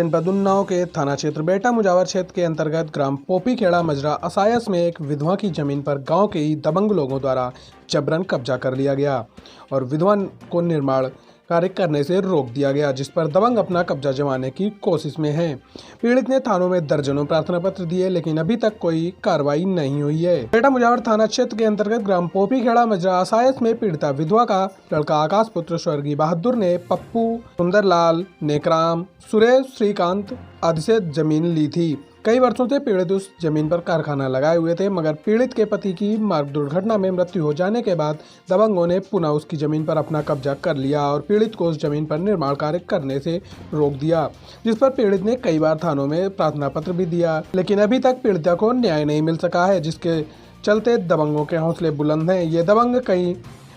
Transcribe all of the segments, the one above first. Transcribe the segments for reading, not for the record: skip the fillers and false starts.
जनपद उन्नाव के थाना क्षेत्र बेटा मुजावर क्षेत्र के अंतर्गत ग्राम पोपीखेड़ा मजरा असायस में एक विधवा की जमीन पर गांव के ही दबंग लोगों द्वारा जबरन कब्जा कर लिया गया और विधवा को निर्माण कार्य करने से रोक दिया गया, जिस पर दबंग अपना कब्जा जमाने की कोशिश में हैं। पीड़ित ने थानों में दर्जनों प्रार्थना पत्र दिए, लेकिन अभी तक कोई कार्रवाई नहीं हुई है। बेटा मुजावर थाना क्षेत्र के अंतर्गत ग्राम पोपीखेड़ा मजरा असायस में पीड़िता विधवा का लड़का आकाश पुत्र स्वर्गीय बहादुर ने पप्पू, सुंदरलाल, नेकराम, सुरेश, श्रीकांत आदि से जमीन ली थी। कई वर्षों से पीड़ित उस जमीन पर कारखाना लगाए हुए थे, मगर पीड़ित के पति की मार्ग दुर्घटना में मृत्यु हो जाने के बाद दबंगों ने पुनः उसकी जमीन पर अपना कब्जा कर लिया और पीड़ित को उस जमीन पर निर्माण कार्य करने से रोक दिया, जिस पर पीड़ित ने कई बार थानों में प्रार्थना पत्र भी दिया, लेकिन अभी तक पीड़िता को न्याय नहीं मिल सका है, जिसके चलते दबंगों के हौसले बुलंद हैं। ये दबंग कई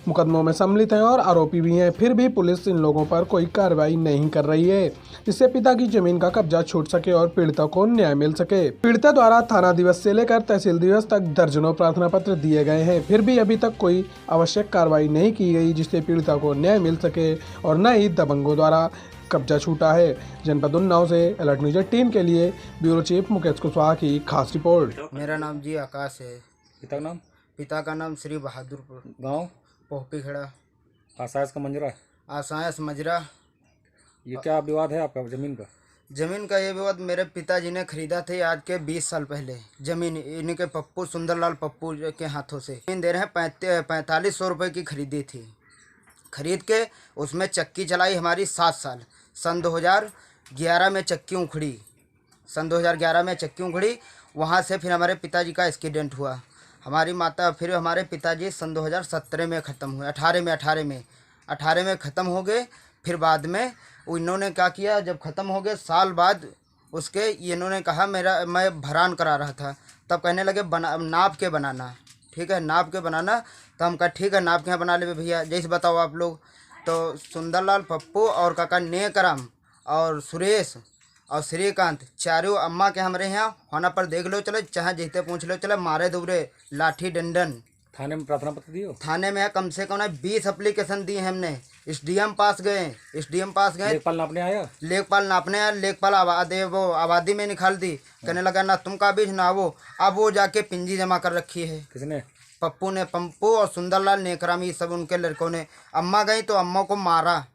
मुकदमों में सम्मिलित हैं और आरोपी भी हैं, फिर भी पुलिस इन लोगों पर कोई कार्रवाई नहीं कर रही है, जिससे पिता की जमीन का कब्जा छूट सके और पीड़िता को न्याय मिल सके। पीड़िता द्वारा थाना दिवस से लेकर तहसील दिवस तक दर्जनों प्रार्थना पत्र दिए गए हैं, फिर भी अभी तक कोई आवश्यक कार्रवाई नहीं की गई, जिससे पीड़िता को न्याय मिल सके और न ही दबंगों द्वारा कब्जा छूटा है। जनपद उन्नाव से अलर्ट न्यूज टीम के लिए ब्यूरो चीफ मुकेश कुशवाहा की खास रिपोर्ट। मेरा नाम जी आकाश है। पिता का नाम श्री बहादुरपुर, गांव पोपीखेड़ा आसायस का मंजरा। आसायस मजरा। ये क्या विवाद है आपका जमीन का? जमीन का ये विवाद मेरे पिताजी ने खरीदा थे आज के 20 साल पहले। जमीन इनके पप्पू सुंदरलाल पप्पू के हाथों से जमीन दे रहे हैं। 4500 रुपये की खरीदी थी। खरीद के उसमें चक्की चलाई हमारी 7 साल। सन 2011 में चक्की उखड़ी। सन 2011 में चक्की उखड़ी। वहाँ से फिर हमारे पिताजी का एक्सीडेंट हुआ। हमारी माता फिर हमारे पिताजी सन 2017 में ख़त्म हुए। 18 में ख़त्म हो गए। फिर बाद में इन्होंने क्या किया, जब ख़त्म हो गए साल बाद उसके इन्होंने कहा मैं भरान करा रहा था, तब कहने लगे नाप के बनाना। ठीक है, नाप के बनाना। तो हम कहा ठीक है, नाप के यहाँ बना ले भैया, जैसे बताओ आप लोग। तो सुंदरलाल पप्पू और काका नेकराम और सुरेश और श्रीकांत चारों अम्मा के हमारे यहाँ होना पर देख लो, चलो चाहे जीते पूछ लो, चलो मारे दूरे लाठी डंडन। थाने में प्रार्थना पत्र दियो? थाने में कम से कम 20 एप्लीकेशन दिए हमने। एसडीएम पास गए। लेखपाल नापने आया? लेखपाल नापने आया। लेखपाल आबादी में निकाल दी। कहने लगा ना तुम का बीज ना वो। अब वो जाके पिंजी जमा कर रखी है। किसने? पप्पू ने। पप्पू और सुंदरलाल नेकराम, ये सब उनके लड़कों ने। अम्मा गई तो अम्मा को मारा।